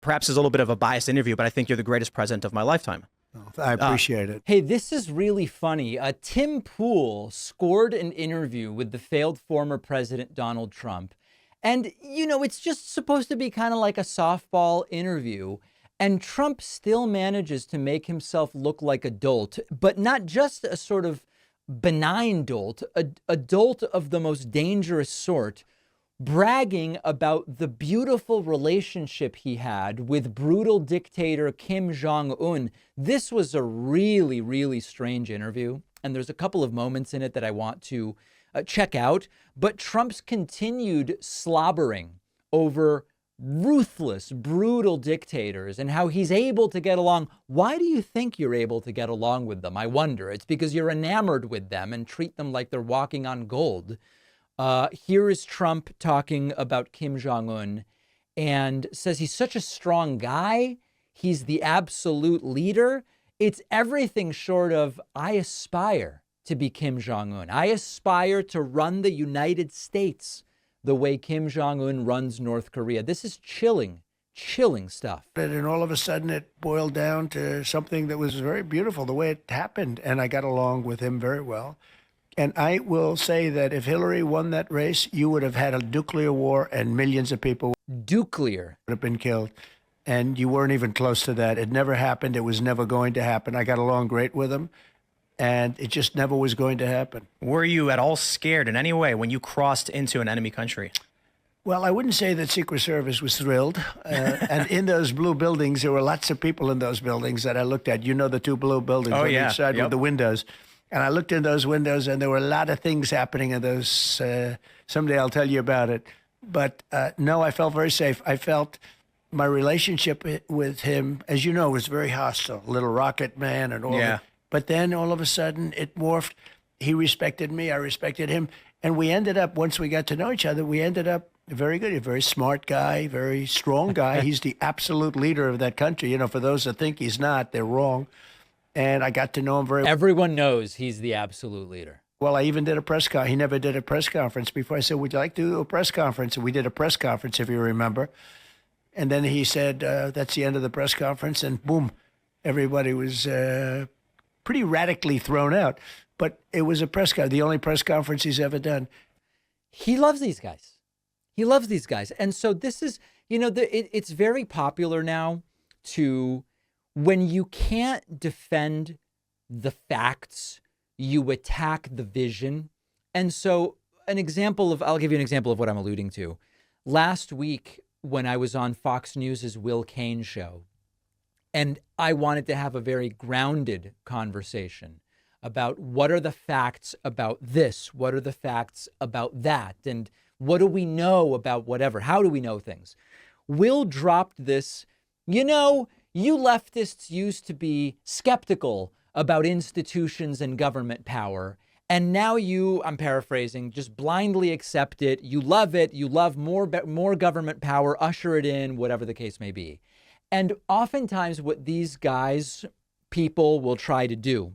perhaps is a little bit of a biased interview, but I think you're the greatest president of my lifetime. I appreciate it. Hey, this is really funny. Tim Pool scored an interview with the failed former President Donald Trump. And, you know, it's just supposed to be kind of like a softball interview. And Trump still manages to make himself look like a dolt, but not just a sort of benign dolt, a dolt of the most dangerous sort, bragging about the beautiful relationship he had with brutal dictator Kim Jong Un. This was a really, really strange interview. And there's a couple of moments in it that I want to check out. But Trump's continued slobbering over ruthless, brutal dictators and how he's able to get along. Why do you think you're able to get along with them? I wonder. It's because you're enamored with them and treat them like they're walking on gold. Here is Trump talking about Kim Jong Un and says he's such a strong guy. He's the absolute leader. It's everything short of, I aspire to be Kim Jong Un. I aspire to run the United States the way Kim Jong Un runs North Korea. This is chilling stuff. And all of a sudden it boiled down to something that was very beautiful, the way it happened. And I got along with him very well. And I will say that if Hillary won that race, you would have had a nuclear war and millions of people Nuclear would have been killed. And you weren't even close to that. It never happened. It was never going to happen. I got along great with him. And it just never was going to happen. Were you at all scared in any way when you crossed into an enemy country? Well, I wouldn't say that Secret Service was thrilled. And in those blue buildings, there were lots of people in those buildings that I looked at. You know, the two blue buildings on each side with the windows. And I looked in those windows, and there were a lot of things happening in those. Someday I'll tell you about it. But no, I felt very safe. I felt my relationship with him, as you know, was very hostile. Little Rocket Man and all that. But then all of a sudden it morphed. He respected me. I respected him. And we ended up, once we got to know each other, we ended up very good. A very smart guy, very strong guy. He's the absolute leader of that country. You know, for those that think he's not, they're wrong. And I got to know him very well. Everyone knows he's the absolute leader. Well, I even did a press conference. He never did a press conference before. I said, would you like to do a press conference? And we did a press conference, if you remember. And then he said, that's the end of the press conference. And boom, everybody was pretty radically thrown out. But it was a press conference, the only press conference he's ever done. He loves these guys. He loves these guys. And so this is, you know, it's very popular now to, when you can't defend the facts, you attack the vision. And so I'll give you an example of what I'm alluding to. Last week, when I was on Fox News's Will Cain show, and I wanted to have a very grounded conversation about what are the facts about this? What are the facts about that? And what do we know about whatever? How do we know things? Will dropped this, you know, you leftists used to be skeptical about institutions and government power. And now you, I'm paraphrasing, just blindly accept it. You love it. You love more government power, usher it in, whatever the case may be. And oftentimes what these guys, people will try to do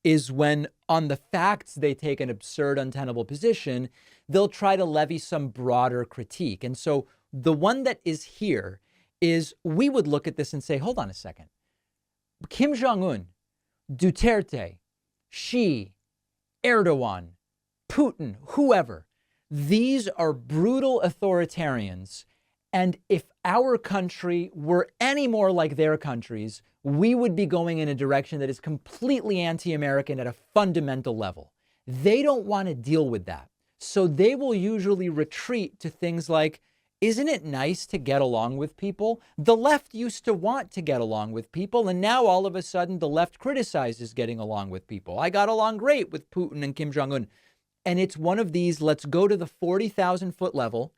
is when on the facts they take an absurd, untenable position, they'll try to levy some broader critique. And so the one that is here is we would look at this and say, hold on a second. Kim Jong Un, Duterte, Xi, Erdogan, Putin, whoever, these are brutal authoritarians. And if our country were any more like their countries, we would be going in a direction that is completely anti-American at a fundamental level. They don't want to deal with that. So they will usually retreat to things like, isn't it nice to get along with people? The left used to want to get along with people, and now all of a sudden the left criticizes getting along with people. I got along great with Putin and Kim Jong Un. And it's one of these, let's go to the 40,000 foot level,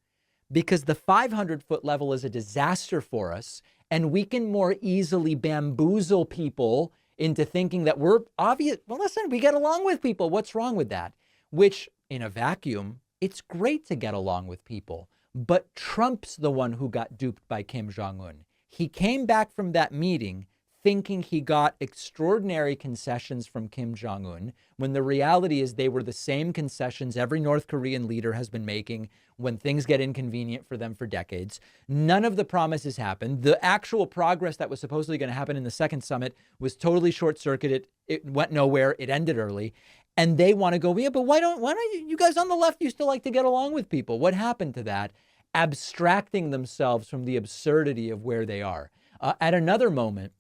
because the 500 foot level is a disaster for us. And we can more easily bamboozle people into thinking that we're obvious. Well, listen, we get along with people. What's wrong with that? Which in a vacuum, it's great to get along with people. But Trump's the one who got duped by Kim Jong Un. He came back from that meeting thinking he got extraordinary concessions from Kim Jong Un, when the reality is they were the same concessions every North Korean leader has been making when things get inconvenient for them for decades. None of the promises happened. The actual progress that was supposedly going to happen in the second summit was totally short-circuited. It went nowhere. It ended early. And they want to go, yeah, but why don't you guys on the left used to like to get along with people? What happened to that? Abstracting themselves from the absurdity of where they are. At another moment,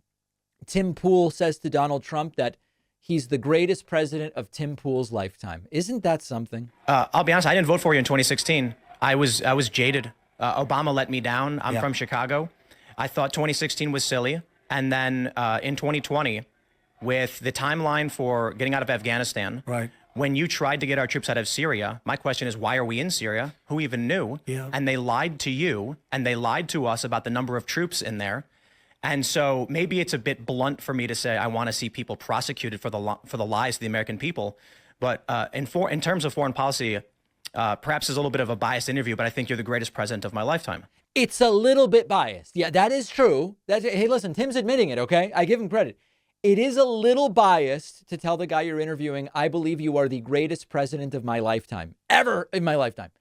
Tim Pool says to Donald Trump that he's the greatest president of Tim Pool's lifetime. Isn't that something? I'll be honest, I didn't vote for you in 2016. I was jaded. Obama let me down. I'm from Chicago. I thought 2016 was silly. And then in 2020, with the timeline for getting out of Afghanistan, when you tried to get our troops out of Syria, my question is, why are we in Syria? Who even knew? And they lied to you, and they lied to us about the number of troops in there. And so maybe it's a bit blunt for me to say I want to see people prosecuted for the lies to the American people. But in terms of foreign policy, perhaps it's a little bit of a biased interview, but I think you're the greatest president of my lifetime. It's a little bit biased. Yeah, that is true. Hey, listen, Tim's admitting it, okay? I give him credit. It is a little biased to tell the guy you're interviewing, I believe you are the greatest president of my lifetime, ever in my lifetime.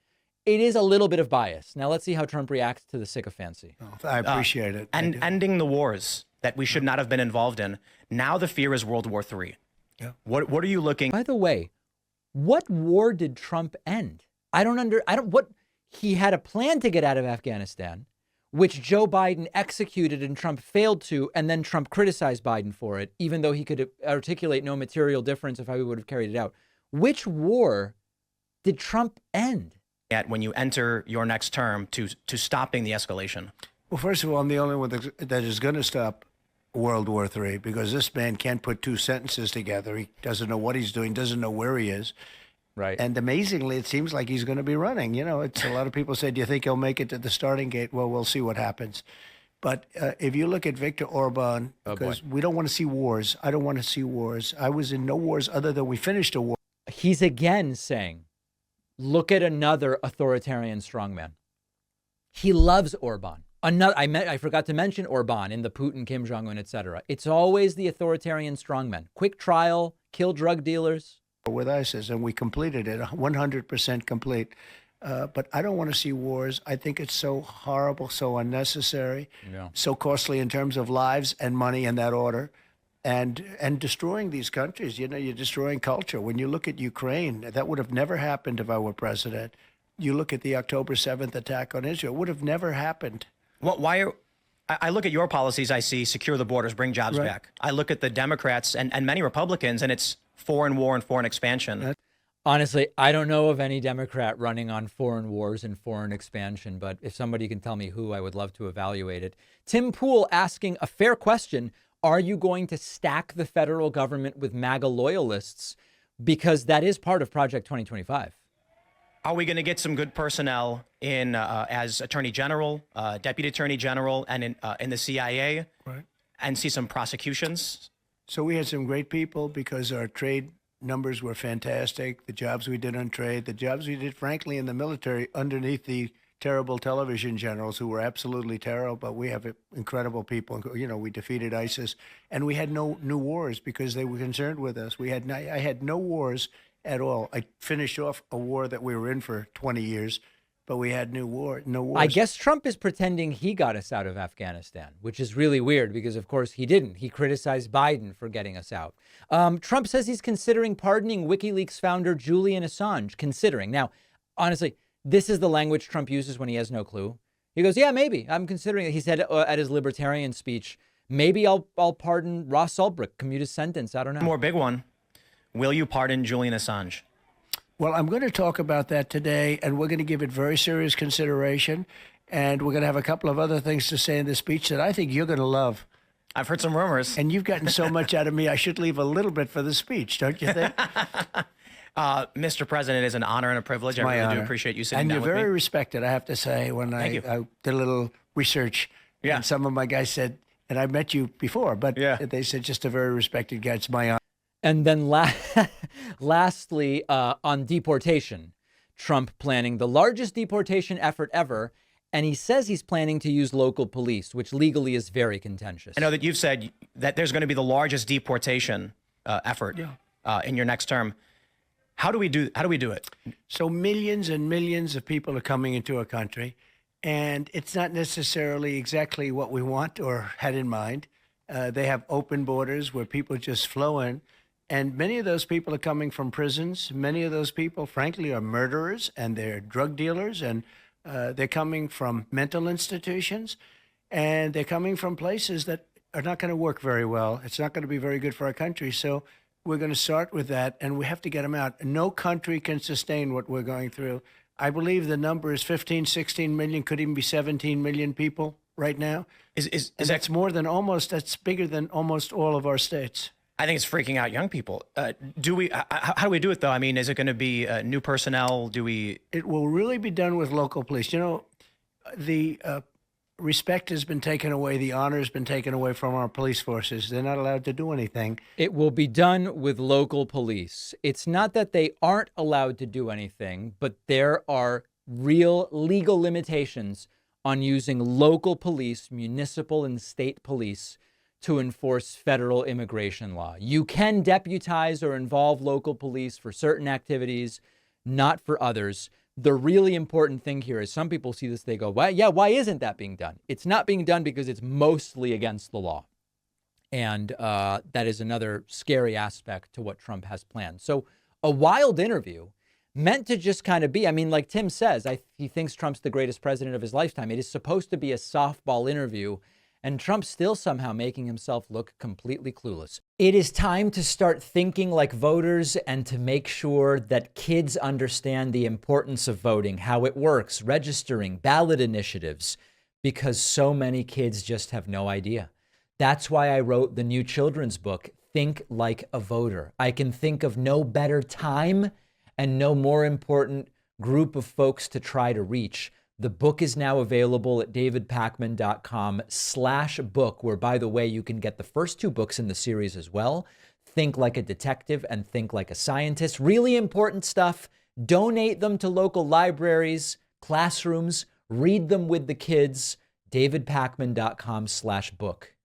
It is a little bit of bias. Now let's see how Trump reacts to the sycophancy. Oh, I appreciate it. And ending the wars that we should not have been involved in. Now the fear is World War III. Yeah. What are you looking? By the way, what war did Trump end? He had a plan to get out of Afghanistan, which Joe Biden executed and Trump failed to, and then Trump criticized Biden for it, even though he could articulate no material difference of how he would have carried it out. Which war did Trump end? At when you enter your next term to stopping the escalation? Well, first of all, I'm the only one that is going to stop World War III, because this man can't put two sentences together. He doesn't know what he's doing, doesn't know where he is. Right. And amazingly, it seems like he's going to be running. You know, it's a lot of people say, do you think he'll make it to the starting gate? Well, we'll see what happens. But if you look at Viktor Orban, because we don't want to see wars. I don't want to see wars. I was in no wars other than we finished a war. He's again saying, look at another authoritarian strongman. He loves Orban. I forgot to mention Orban in the Putin, Kim Jong Un, etc. It's always the authoritarian strongman. Quick trial, kill drug dealers. With ISIS, and we completed it, 100% complete. But I don't want to see wars. I think it's so horrible, so unnecessary, so costly in terms of lives and money in that order, and destroying these countries. You know, you're destroying culture. When you look at Ukraine, that would have never happened if I were president. You look at the October 7th attack on Israel, it would have never happened. I look at your policies, I see secure the borders, bring jobs back. I look at the Democrats and many Republicans, and it's foreign war and foreign expansion. Honestly, I don't know of any Democrat running on foreign wars and foreign expansion, but if somebody can tell me who, I would love to evaluate it. Tim Pool asking a fair question. Are you going to stack the federal government with MAGA loyalists? Because that is part of Project 2025. Are we going to get some good personnel in as Attorney General, Deputy Attorney General, and in the CIA, and see some prosecutions? So we had some great people because our trade numbers were fantastic. The jobs we did on trade, the jobs we did, frankly, in the military underneath the terrible television generals who were absolutely terrible, but we have incredible people. You know, we defeated ISIS, and we had no new wars because they were concerned with us. I had no wars at all. I finished off a war that we were in for 20 years, but we had no wars. I guess Trump is pretending he got us out of Afghanistan, which is really weird because, of course, he didn't. He criticized Biden for getting us out. Trump says he's considering pardoning WikiLeaks founder Julian Assange. Considering. Now, honestly, this is the language Trump uses when he has no clue. He goes, yeah, maybe. I'm considering it. He said at his libertarian speech, maybe I'll pardon Ross Ulbricht, commute his sentence. I don't know. More big one. Will you pardon Julian Assange? Well, I'm going to talk about that today, and we're going to give it very serious consideration. And we're going to have a couple of other things to say in the speech that I think you're going to love. I've heard some rumors. And you've gotten so much out of me, I should leave a little bit for the speech, don't you think? Mr. President, it is an honor and a privilege. I really do appreciate you sitting down with me. And you're very respected, I have to say. When I did a little research, and some of my guys said, and I met you before, but they said just a very respected guy. It's my honor. And then lastly, on deportation, Trump planning the largest deportation effort ever And he says he's planning to use local police, which legally is very contentious. I know that you've said that there's going to be the largest deportation effort in your next term. How do we do it? So millions and millions of people are coming into our country, and it's not necessarily exactly what we want or had in mind. They have open borders where people just flow in. And many of those people are coming from prisons. Many of those people, frankly, are murderers and they're drug dealers, and they're coming from mental institutions, and they're coming from places that are not going to work very well. It's not going to be very good for our country. So we're going to start with that, and we have to get them out. No country can sustain what we're going through. I believe the number is 15, 16 million, could even be 17 million people right now. That's bigger than almost all of our states. I think it's freaking out young people. How do we do it, though? I mean, is it going to be new personnel? It will really be done with local police. You know, the respect has been taken away. The honor has been taken away from our police forces. They're not allowed to do anything. It will be done with local police. It's not that they aren't allowed to do anything, but there are real legal limitations on using local police, municipal and state police, to enforce federal immigration law. You can deputize or involve local police for certain activities, not for others. The really important thing here is some people see this, they go, why isn't that being done? It's not being done because it's mostly against the law. And that is another scary aspect to what Trump has planned. So a wild interview meant to just kind of be, I mean, like Tim says, he thinks Trump's the greatest president of his lifetime. It is supposed to be a softball interview, and Trump's still somehow making himself look completely clueless. It is time to start thinking like voters and to make sure that kids understand the importance of voting, how it works, registering, ballot initiatives, because so many kids just have no idea. That's why I wrote the new children's book, Think Like a Voter. I can think of no better time and no more important group of folks to try to reach. The book is now available at davidpakman.com/book, where, by the way, you can get the first 2 books in the series as well. Think Like a Detective and Think Like a Scientist. Really important stuff. Donate them to local libraries, classrooms. Read them with the kids. davidpakman.com/book.